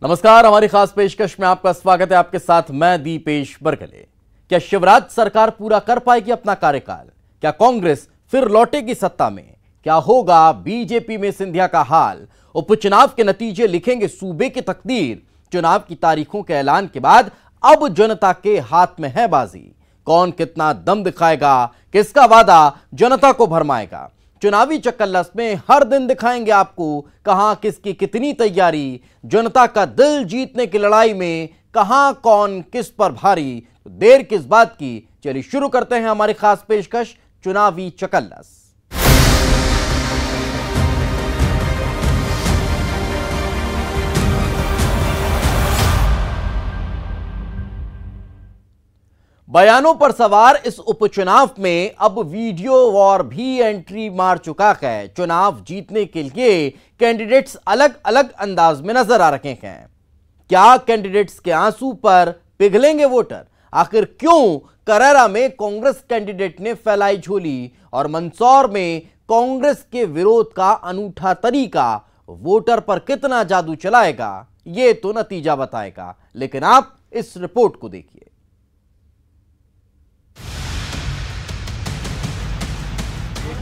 नमस्कार, हमारी खास पेशकश में आपका स्वागत है। आपके साथ मैं दीपेश बरगले। क्या शिवराज सरकार पूरा कर पाएगी अपना कार्यकाल? क्या कांग्रेस फिर लौटेगी सत्ता में? क्या होगा बीजेपी में सिंधिया का हाल? उपचुनाव के नतीजे लिखेंगे सूबे की तकदीर। चुनाव की तारीखों के ऐलान के बाद अब जनता के हाथ में है बाजी। कौन कितना दम दिखाएगा, किसका वादा जनता को भरमाएगा? चुनावी चक्करलस में हर दिन दिखाएंगे आपको कहां किसकी कितनी तैयारी। जनता का दिल जीतने की लड़ाई में कहां कौन किस पर भारी। तो देर किस बात की, चलिए शुरू करते हैं हमारी खास पेशकश चुनावी चक्करलस। बयानों पर सवार इस उपचुनाव में अब वीडियो वॉर भी एंट्री मार चुका है। चुनाव जीतने के लिए कैंडिडेट्स अलग अलग अंदाज में नजर आ रहे हैं। क्या कैंडिडेट्स के आंसू पर पिघलेंगे वोटर? आखिर क्यों करेरा में कांग्रेस कैंडिडेट ने फैलाई झोली और मंदसौर में कांग्रेस के विरोध का अनूठा तरीका वोटर पर कितना जादू चलाएगा, यह तो नतीजा बताएगा। लेकिन आप इस रिपोर्ट को देखिए।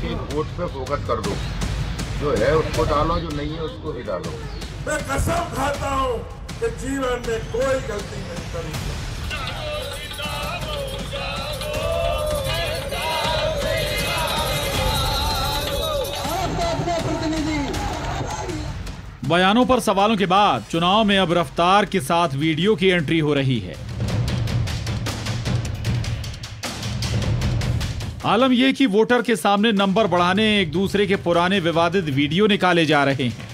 एक वोट पे फोकस कर दो, जो है उसको डालो, जो नहीं है उसको भी डालो। मैं कसम खाता हूं कि जीवन में कोई गलती नहीं करूंगा। बयानों पर सवालों के बाद चुनाव में अब रफ्तार के साथ वीडियो की एंट्री हो रही है। आलम यह कि वोटर के सामने नंबर बढ़ाने एक दूसरे के पुराने विवादित वीडियो निकाले जा रहे हैं।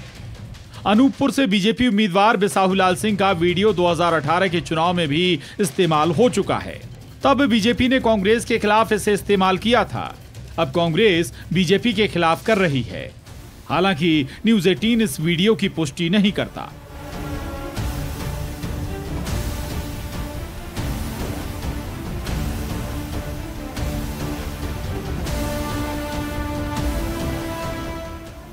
अनूपपुर से बीजेपी उम्मीदवार बिसाहुलाल सिंह का वीडियो 2018 के चुनाव में भी इस्तेमाल हो चुका है। तब बीजेपी ने कांग्रेस के खिलाफ इसे इस्तेमाल किया था। अब कांग्रेस बीजेपी के खिलाफ कर रही है। हालांकि न्यूज़ 18 इस वीडियो की पुष्टि नहीं करता।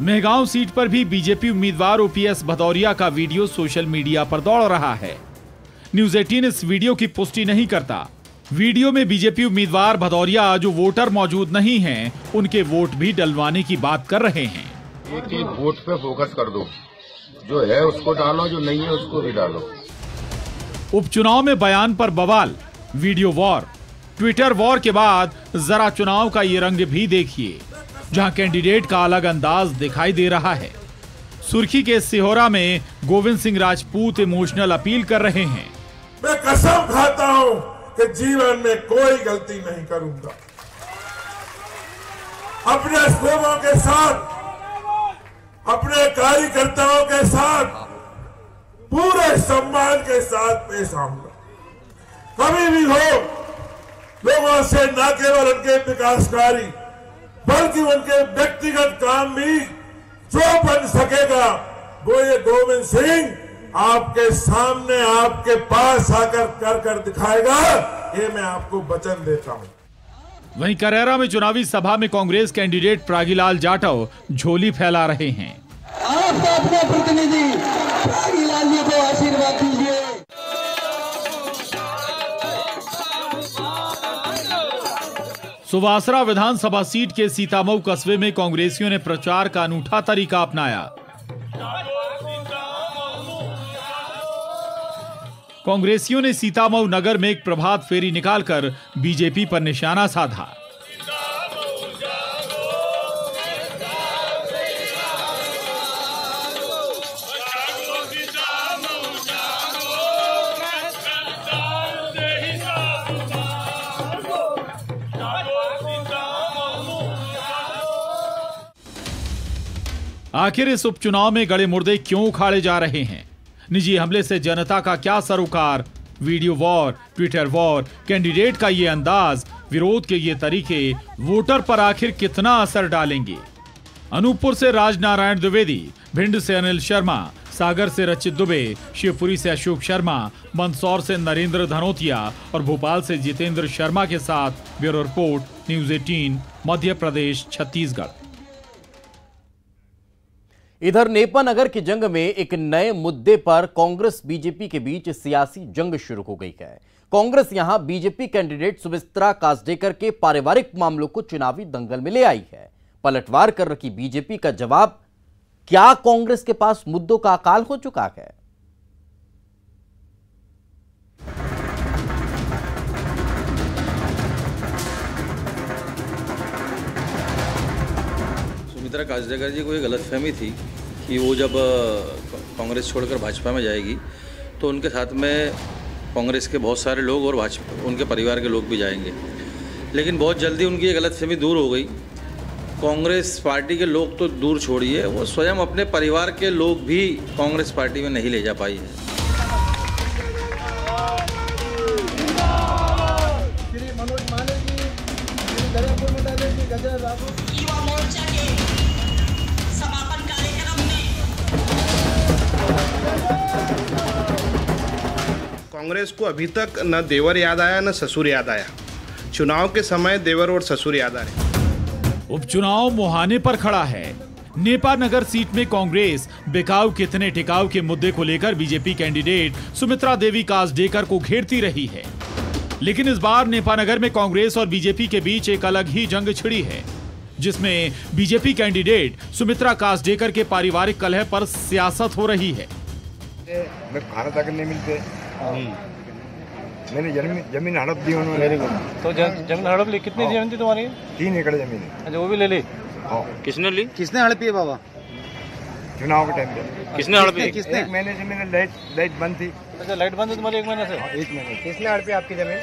मेहगांव सीट पर भी बीजेपी उम्मीदवार ओपीएस भदौरिया का वीडियो सोशल मीडिया पर दौड़ रहा है। न्यूज़ 18 इस वीडियो की पुष्टि नहीं करता। वीडियो में बीजेपी उम्मीदवार भदौरिया जो वोटर मौजूद नहीं हैं, उनके वोट भी डलवाने की बात कर रहे हैं। एक वोट पे फोकस कर दो, जो है उसको डालो, जो नहीं है उसको भी डालो। उपचुनाव में बयान पर बवाल, वीडियो वॉर, ट्विटर वॉर के बाद जरा चुनाव का ये रंग भी देखिए, जहां कैंडिडेट का अलग अंदाज दिखाई दे रहा है। सुर्खी के सिहोरा में गोविंद सिंह राजपूत इमोशनल अपील कर रहे हैं। मैं कसम खाता हूं कि जीवन में कोई गलती नहीं करूंगा। अपने लोगों के साथ, अपने कार्यकर्ताओं के साथ पूरे सम्मान के साथ पेश आऊंगा। कभी भी हो, लोगों से न केवल उनके विकासकारी बल्कि उनके व्यक्तिगत काम भी जो बन सकेगा, वो ये गोविंद सिंह आपके सामने, आपके पास आकर कर दिखाएगा। ये मैं आपको वचन देता हूं। वहीं करेरा में चुनावी सभा में कांग्रेस कैंडिडेट प्रागीलाल जाटव झोली फैला रहे हैं। आप अपने प्रतिनिधि प्रागीलाल जी को आशीर्वाद दीजिए। सुवासरा विधानसभा सीट के सीतामऊ कस्बे में कांग्रेसियों ने प्रचार का अनूठा तरीका अपनाया। कांग्रेसियों ने सीतामऊ नगर में एक प्रभात फेरी निकालकर बीजेपी पर निशाना साधा। आखिर इस उपचुनाव में गड़े मुर्दे क्यों उखाड़े जा रहे हैं? निजी हमले से जनता का क्या सरोकार? Video war, Twitter war, candidate का ये अंदाज, विरोध के ये तरीके वोटर पर आखिर कितना असर डालेंगे? अनूपपुर से राजनारायण द्विवेदी, भिंड से अनिल शर्मा, सागर से रचित दुबे, शिवपुरी से अशोक शर्मा, मंदसौर से नरेंद्र धनोतिया और भोपाल से जितेंद्र शर्मा के साथ bureau report, news 18, Madhya Pradesh, Chhattisgarh. इधर नेपानगर की जंग में एक नए मुद्दे पर कांग्रेस बीजेपी के बीच सियासी जंग शुरू हो गई है। कांग्रेस यहां बीजेपी कैंडिडेट सुमित्रा कासडेकर के पारिवारिक मामलों को चुनावी दंगल में ले आई है। पलटवार कर रखी बीजेपी का जवाब, क्या कांग्रेस के पास मुद्दों का अकाल हो चुका है? सुमित्रा कासडेकर जी को ये गलतफहमी थी कि वो जब कांग्रेस छोड़कर भाजपा में जाएगी तो उनके साथ में कांग्रेस के बहुत सारे लोग और भाजपा उनके परिवार के लोग भी जाएंगे, लेकिन बहुत जल्दी उनकी ये गलतफहमी दूर हो गई। कांग्रेस पार्टी के लोग तो दूर छोड़िए, वो स्वयं अपने परिवार के लोग भी कांग्रेस पार्टी में नहीं ले जा पाई है। युवा मोर्चा के समापन कार्यक्रम में कांग्रेस को अभी तक न देवर याद आया न ससुर याद आया। चुनाव के समय देवर और ससुर याद आ रहे। उपचुनाव मुहाने पर खड़ा है। नेपानगर सीट में कांग्रेस बिकाऊ कितने टिकाऊ के मुद्दे को लेकर बीजेपी कैंडिडेट सुमित्रा देवी कासडेकर को घेरती रही है, लेकिन इस बार नेपानगर में कांग्रेस और बीजेपी के बीच एक अलग ही जंग छिड़ी है, जिसमें बीजेपी कैंडिडेट सुमित्रा कासडेकर के पारिवारिक कलह पर सियासत हो रही है। मैं खाना तक नहीं मिलते, मैंने जमीन हड़प दी उन्होंने। तो जमीन हड़प ली? कितनी जमीन थी तुम्हारी? 3 एकड़ जमीन है। अच्छा, वो भी ले ली? किसने ली? किसने हड़पी है बाबा? चुनाव के टाइम पे। किसने हड़पी? किसने? 1 महीने से मेरे लाइट बंद थी। अच्छा, लाइट बंद है तुम्हारी 1 महीने से? 1 महीने। किसने हड़पी आपकी जमीन?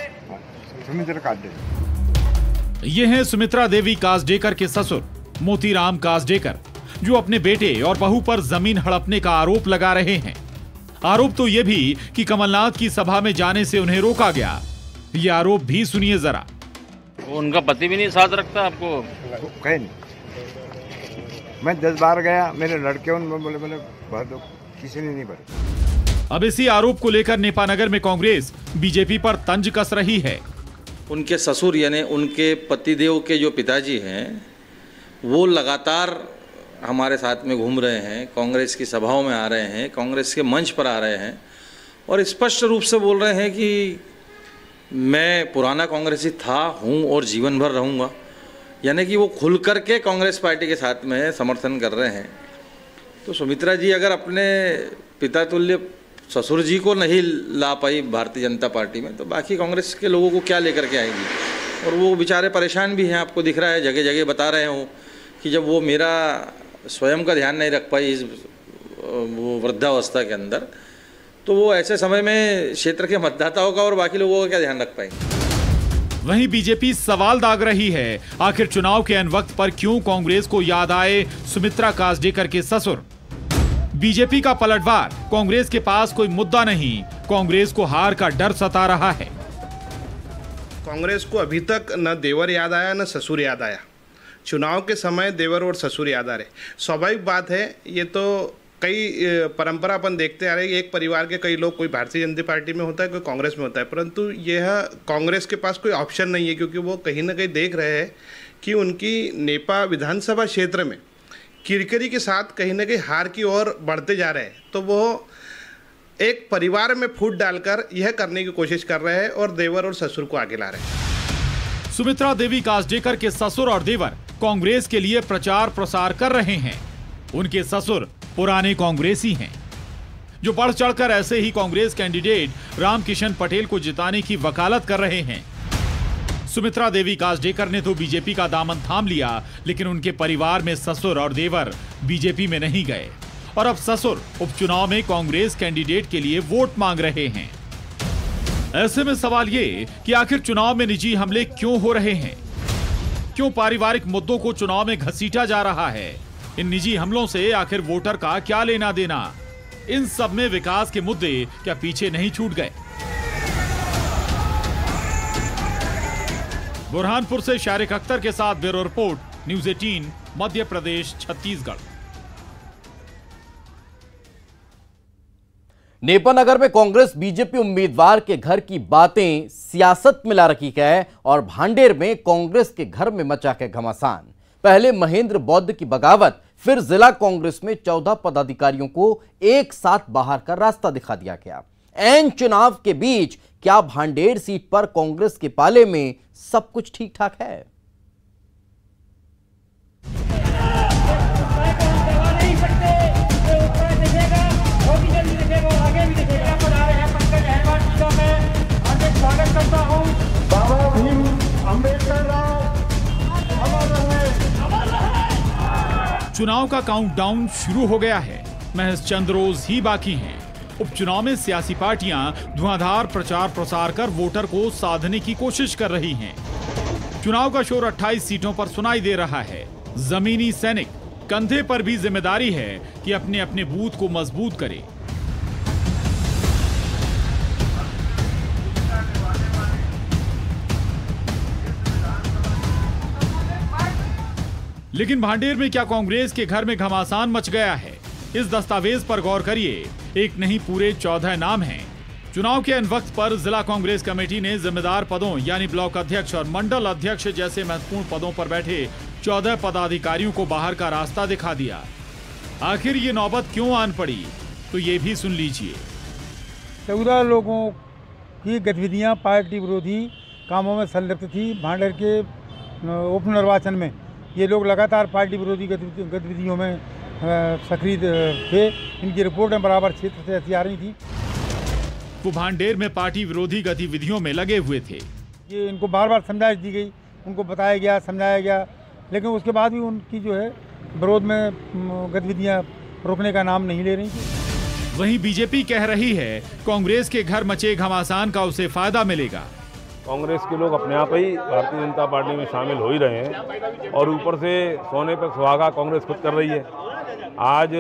सुमित्रा कासडेकर। ये हैं सुमित्रा देवी कासडेकर के ससुर मोतीराम कासडेकर, जो अपने बेटे और बहू पर जमीन हड़पने का आरोप लगा रहे हैं। आरोप तो ये भी कि कमलनाथ की सभा में जाने से उन्हें रोका गया। ये आरोप भी सुनिए जरा। उनका पति भी नहीं साथ रखता आपको? कहीं नहीं। मैं 10 बार गया, मेरे लड़के उनमें बोले भर दो, किसी ने नहीं भरे। अब इसी आरोप को लेकर नेपानगर में कांग्रेस बीजेपी पर तंज कस रही है। उनके ससुर यानी उनके पतिदेव के जो पिताजी हैं वो लगातार हमारे साथ में घूम रहे हैं, कांग्रेस की सभाओं में आ रहे हैं, कांग्रेस के मंच पर आ रहे हैं और स्पष्ट रूप से बोल रहे हैं कि मैं पुराना कांग्रेसी हूँ और जीवन भर रहूँगा। यानी कि वो खुल कर के कांग्रेस पार्टी के साथ में समर्थन कर रहे हैं। तो सुमित्रा जी अगर अपने पिता तुल्य ससुर जी को नहीं ला पाई भारतीय जनता पार्टी में, तो बाकी कांग्रेस के लोगों को क्या लेकर के आएंगी। और वो बेचारे परेशान भी हैं, आपको दिख रहा है, जगह जगह बता रहे हो कि जब वो मेरा स्वयं का ध्यान नहीं रख पाई इस वो वृद्धावस्था के अंदर, तो वो ऐसे समय में क्षेत्र के मतदाताओं का और बाकी लोगों का क्या ध्यान रख पाएंगे। वहीं बीजेपी सवाल दाग रही है, आखिर चुनाव के ऐन वक्त पर क्यों कांग्रेस को याद आए सुमित्रा कासडेकर के ससुर। बीजेपी का पलटवार, कांग्रेस के पास कोई मुद्दा नहीं, कांग्रेस को हार का डर सता रहा है। कांग्रेस को अभी तक न देवर याद आया न ससुर याद आया। चुनाव के समय देवर और ससुर याद आ रहे। स्वाभाविक बात है, ये तो कई परंपरा अपन देखते आ रहे हैं। एक परिवार के कई लोग, कोई भारतीय जनता पार्टी में होता है, कोई कांग्रेस में होता है, परंतु यह कांग्रेस के पास कोई ऑप्शन नहीं है, क्योंकि वो कहीं ना कहीं देख रहे हैं कि उनकी नेपा विधानसभा क्षेत्र में किरकिरी के साथ कहीं ना कहीं हार की ओर बढ़ते जा रहे हैं। तो वो एक परिवार में फूट डालकर यह करने की कोशिश कर रहे हैं और देवर और ससुर को आगे ला रहे हैं। सुमित्रा देवी कासडेकर के ससुर और देवर कांग्रेस के लिए प्रचार प्रसार कर रहे हैं। उनके ससुर पुराने कांग्रेसी हैं, जो बढ़ चढ़कर ऐसे ही कांग्रेस कैंडिडेट रामकिशन पटेल को जिताने की वकालत कर रहे हैं। सुमित्रा देवी कासडेकर ने तो बीजेपी का दामन थाम लिया, लेकिन उनके परिवार में ससुर और देवर बीजेपी में नहीं गए और अब ससुर उपचुनाव में कांग्रेस कैंडिडेट के लिए वोट मांग रहे हैं। ऐसे में सवाल ये कि आखिर चुनाव में निजी हमले क्यों हो रहे हैं, क्यों पारिवारिक मुद्दों को चुनाव में घसीटा जा रहा है। इन निजी हमलों से आखिर वोटर का क्या लेना देना। इन सब में विकास के मुद्दे क्या पीछे नहीं छूट गए। बुरहानपुर से शारिक अख्तर के साथ bureau report, news 18 Madhya Pradesh Chhattisgarh. Nepanagar में कांग्रेस बीजेपी उम्मीदवार के घर की बातें सियासत में ला रखी है और भांडेर में कांग्रेस के घर में मचा है घमासान। पहले महेंद्र बौद्ध की बगावत, फिर जिला कांग्रेस में 14 पदाधिकारियों को एक साथ बाहर का रास्ता दिखा दिया गया। ऐन चुनाव के बीच क्या भांडेर सीट पर कांग्रेस के पाले में सब कुछ ठीक ठाक है? चुनाव का काउंटडाउन शुरू हो गया है। महज चंद रोज ही बाकी हैं। उपचुनाव में सियासी पार्टियां धुआंधार प्रचार प्रसार कर वोटर को साधने की कोशिश कर रही हैं। चुनाव का शोर 28 सीटों पर सुनाई दे रहा है। जमीनी सैनिक कंधे पर भी जिम्मेदारी है कि अपने अपने बूथ को मजबूत करे। लेकिन भांडेर में क्या कांग्रेस के घर में घमासान मच गया है? इस दस्तावेज पर गौर करिए। एक नहीं पूरे 14 नाम हैं। चुनाव के अन वक्त पर जिला कांग्रेस कमेटी ने जिम्मेदार पदों यानी ब्लॉक अध्यक्ष और मंडल अध्यक्ष जैसे महत्वपूर्ण पदों पर बैठे 14 पदाधिकारियों को बाहर का रास्ता दिखा दिया। आखिर ये नौबत क्यों आन पड़ी, तो ये भी सुन लीजिए। 14 लोगों की गतिविधियां पार्टी विरोधी कामों में संलिप्त थी। भांडेर के उपनिर्वाचन में ये लोग लगातार पार्टी विरोधी गतिविधियों में सक्रिय थे। इनकी रिपोर्टें बराबर क्षेत्र से ऐसी आ रही थी। वो भांडेर में पार्टी विरोधी गतिविधियों में लगे हुए थे। ये इनको बार बार समझाइश दी गई, उनको बताया गया, समझाया गया, लेकिन उसके बाद भी उनकी जो है विरोध में गतिविधियां रोकने का नाम नहीं ले रही थी। वहीं बीजेपी कह रही है कांग्रेस के घर मचे घमासान का उसे फायदा मिलेगा। कांग्रेस के लोग अपने आप ही भारतीय जनता पार्टी में शामिल हो ही रहे हैं और ऊपर से सोने पर सुहागा कांग्रेस खुद कर रही है। आज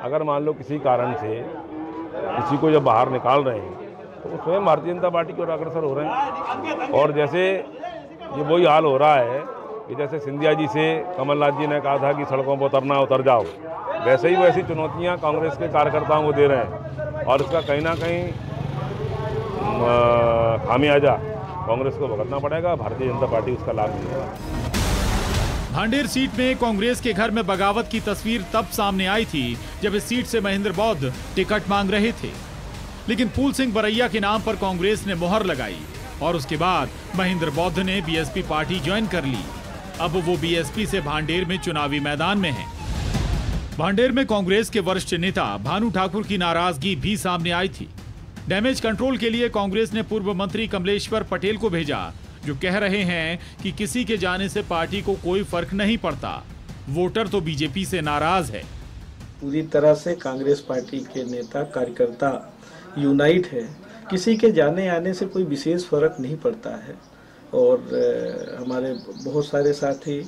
अगर मान लो किसी कारण से किसी को जब बाहर निकाल रहे हैं तो वो स्वयं भारतीय जनता पार्टी की ओर अग्रसर हो रहे हैं। और जैसे ये वही हाल हो रहा है कि जैसे सिंधिया जी से कमलनाथ जी ने कहा था कि सड़कों पर उतरना उतर जाओ, वैसे ही वैसी चुनौतियाँ कांग्रेस के कार्यकर्ताओं को दे रहे हैं और इसका कहीं ना कहीं खामियाजा कांग्रेस को भुगतना पड़ेगा। भारतीय जनता पार्टी उसका लाभ लेगा। भांडेर सीट में कांग्रेस के घर में बगावत की तस्वीर तब सामने आई थी जब इस सीट से महेंद्र बौद्ध टिकट मांग रहे थे, लेकिन फूल सिंह बरैया के नाम पर कांग्रेस ने मोहर लगाई और उसके बाद महेंद्र बौद्ध ने बीएसपी पार्टी ज्वाइन कर ली। अब वो बीएसपी से भांडेर में चुनावी मैदान में हैं। भांडेर में कांग्रेस के वरिष्ठ नेता भानु ठाकुर की नाराजगी भी सामने आई थी। डैमेज कंट्रोल के लिए कांग्रेस ने पूर्व मंत्री कमलेश्वर पटेल को भेजा, जो कह रहे हैं कि किसी के जाने से पार्टी को कोई फर्क नहीं पड़ता, वोटर तो बीजेपी से नाराज है। पूरी तरह से कांग्रेस पार्टी के नेता कार्यकर्ता यूनाइट है, किसी के जाने आने से कोई विशेष फर्क नहीं पड़ता है। और हमारे बहुत सारे साथी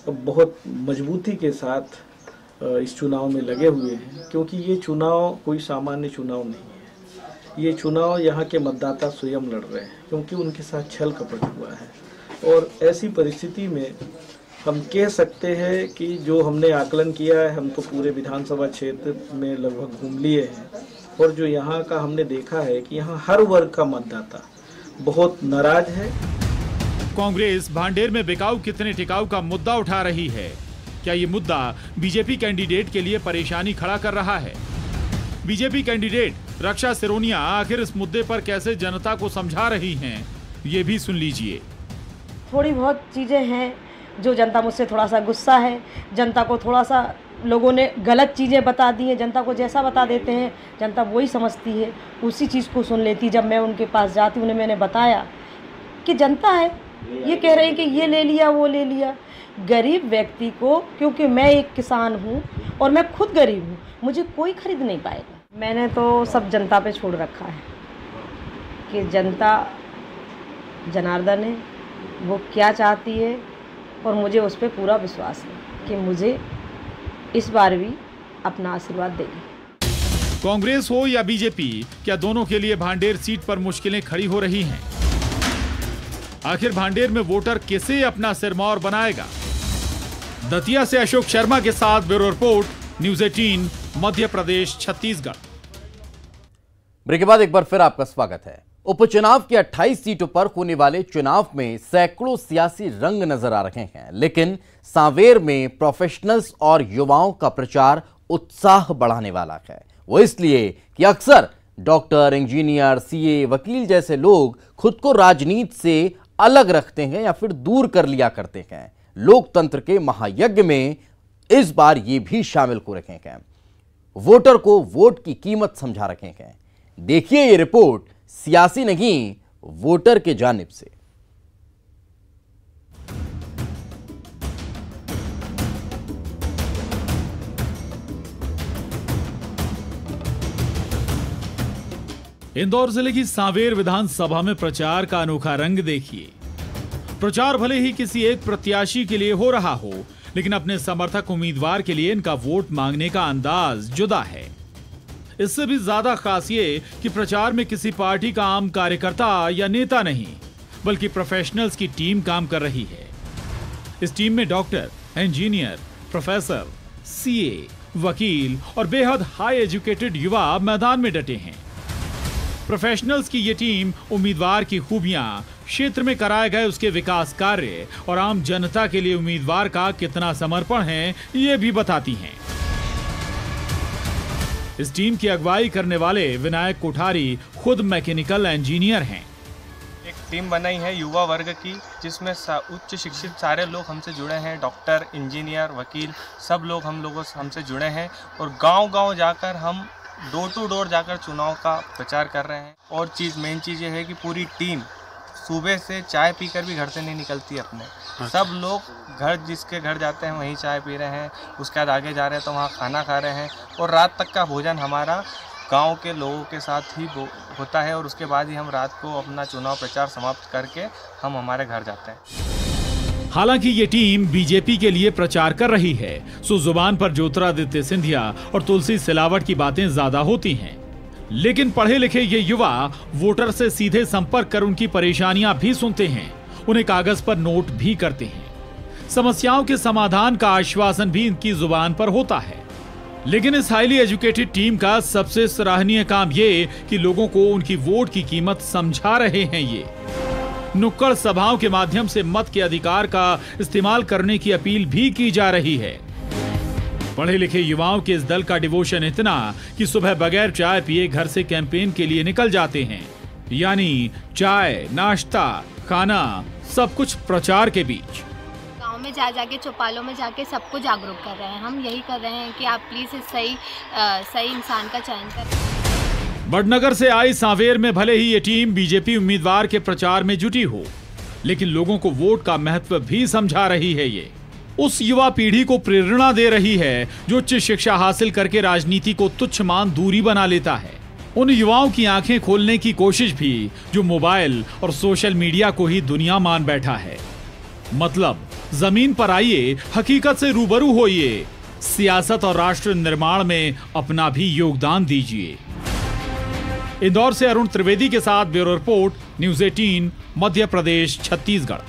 बहुत मजबूती के साथ इस चुनाव में लगे हुए हैं, क्योंकि ये चुनाव कोई सामान्य चुनाव नहीं है। ये चुनाव यहाँ के मतदाता स्वयं लड़ रहे हैं, क्योंकि उनके साथ छल कपट हुआ है। और ऐसी परिस्थिति में हम कह सकते हैं कि जो हमने आकलन किया है, हम तो पूरे विधानसभा क्षेत्र में लगभग घूम लिए हैं और जो यहाँ का हमने देखा है कि यहाँ हर वर्ग का मतदाता बहुत नाराज है। कांग्रेस भांडेर में बिकाऊ कितने टिकाऊ का मुद्दा उठा रही है। क्या ये मुद्दा बीजेपी कैंडिडेट के लिए परेशानी खड़ा कर रहा है? बीजेपी कैंडिडेट रक्षा सिरोनिया आखिर इस मुद्दे पर कैसे जनता को समझा रही हैं, ये भी सुन लीजिए। थोड़ी बहुत चीजें हैं जो जनता मुझसे थोड़ा सा गुस्सा है, जनता को थोड़ा सा लोगों ने गलत चीज़ें बता दी हैं। जनता को जैसा बता देते हैं जनता वही समझती है, उसी चीज़ को सुन लेती। जब मैं उनके पास जाती उन्हें मैंने बताया कि जनता है, ये कह रहे हैं कि ये ले लिया वो ले लिया। गरीब व्यक्ति को, क्योंकि मैं एक किसान हूँ और मैं खुद गरीब हूँ, मुझे कोई खरीद नहीं पाएगा। मैंने तो सब जनता पे छोड़ रखा है कि जनता जनार्दन है, वो क्या चाहती है और मुझे उस पर पूरा विश्वास है कि मुझे इस बार भी अपना आशीर्वाद देगी। कांग्रेस हो या बीजेपी, क्या दोनों के लिए भांडेर सीट पर मुश्किलें खड़ी हो रही हैं? आखिर भांडेर में वोटर किसे अपना सिरमौर बनाएगा? दतिया से अशोक शर्मा के साथ bureau report, news 18 Madhya Pradesh Chhattisgarh. Break के बाद एक बार फिर आपका स्वागत है। उपचुनाव की 28 सीटों पर होने वाले चुनाव में सैकड़ों सियासी रंग नजर आ रहे हैं, लेकिन सांवेर में प्रोफेशनल्स और युवाओं का प्रचार उत्साह बढ़ाने वाला है। वो इसलिए कि अक्सर डॉक्टर, इंजीनियर, सीए, वकील जैसे लोग खुद को राजनीति से अलग रखते हैं या फिर दूर कर लिया करते हैं। लोकतंत्र के महायज्ञ में इस बार ये भी शामिल हो रखे हैं। वोटर को वोट की कीमत समझा रखे हैं। देखिए ये रिपोर्ट सियासी नहीं, वोटर के जानिब से। इंदौर जिले की सांवेर विधानसभा में प्रचार का अनोखा रंग देखिए। प्रचार भले ही किसी एक प्रत्याशी के लिए हो रहा हो, लेकिन अपने समर्थक उम्मीदवार के लिए इनका वोट मांगने का अंदाज जुदा है। इससे भी ज्यादा खास ये कि प्रचार में किसी पार्टी का आम कार्यकर्ता या नेता नहीं, बल्कि प्रोफेशनल्स की टीम काम कर रही है। इस टीम में डॉक्टर, इंजीनियर, प्रोफेसर, सीए, वकील और बेहद हाई एजुकेटेड युवा मैदान में डटे हैं। प्रोफेशनल्स की ये टीम उम्मीदवार की खूबियां, क्षेत्र में कराए गए उसके विकास कार्य और आम जनता के लिए उम्मीदवार का कितना समर्पण है, ये भी बताती हैं। इस टीम की अगुवाई करने वाले विनायक कोठारी खुद मैकेनिकल इंजीनियर हैं। एक टीम बनाई है युवा वर्ग की, जिसमें उच्च शिक्षित सारे लोग हमसे जुड़े हैं। डॉक्टर, इंजीनियर, वकील सब लोग हमसे जुड़े हैं और गांव-गांव जाकर हम डोर टू डोर जाकर चुनाव का प्रचार कर रहे हैं। और मेन चीज़ ये है कि पूरी टीम सुबह से चाय पीकर भी घर से नहीं निकलती अपने। सब लोग घर, जिसके घर जाते हैं वहीं चाय पी रहे हैं, उसके बाद आगे जा रहे हैं तो वहाँ खाना खा रहे हैं और रात तक का भोजन हमारा गांव के लोगों के साथ ही होता है और उसके बाद ही हम रात को अपना चुनाव प्रचार समाप्त करके हम हमारे घर जाते हैं। हालांकि ये टीम बीजेपी के लिए प्रचार कर रही है, सो जुबान पर ज्योतिरादित्य सिंधिया और तुलसी सिलावट की बातें ज्यादा होती हैं, लेकिन पढ़े लिखे ये युवा वोटर से सीधे संपर्क कर उनकी परेशानियां भी सुनते हैं, उन्हें कागज पर नोट भी करते हैं। समस्याओं के समाधान का आश्वासन भी इनकी जुबान पर होता है। लेकिन इस हाईली एजुकेटेड टीम का सबसे सराहनीय काम ये कि लोगों को उनकी वोट की कीमत समझा रहे हैं। ये नुक्कड़ सभाओं के माध्यम से मत के अधिकार का इस्तेमाल करने की अपील भी की जा रही है। पढ़े लिखे युवाओं के इस दल का डिवोशन इतना कि सुबह बगैर चाय पिए घर से कैंपेन के लिए निकल जाते हैं, यानी चाय, नाश्ता, खाना सब कुछ प्रचार के बीच। गांव में जाके चौपालों में जाके सबको जागरूक कर रहे हैं। हम यही कर रहे हैं कि आप प्लीज इस सही इंसान का चयन करें। बड़नगर से आई सांवेर में भले ही ये टीम बीजेपी उम्मीदवार के प्रचार में जुटी हो, लेकिन लोगों को वोट का महत्व भी समझा रही है। ये उस युवा पीढ़ी को प्रेरणा दे रही है जो उच्च शिक्षा हासिल करके राजनीति को तुच्छ मान दूरी बना लेता है। उन युवाओं की आंखें खोलने की कोशिश भी जो मोबाइल और सोशल मीडिया को ही दुनिया मान बैठा है। मतलब जमीन पर आइए, हकीकत से रूबरू होइए, सियासत और राष्ट्र निर्माण में अपना भी योगदान दीजिए। इंदौर से अरुण त्रिवेदी के साथ bureau report, news 18, Madhya Pradesh, Chhattisgarh.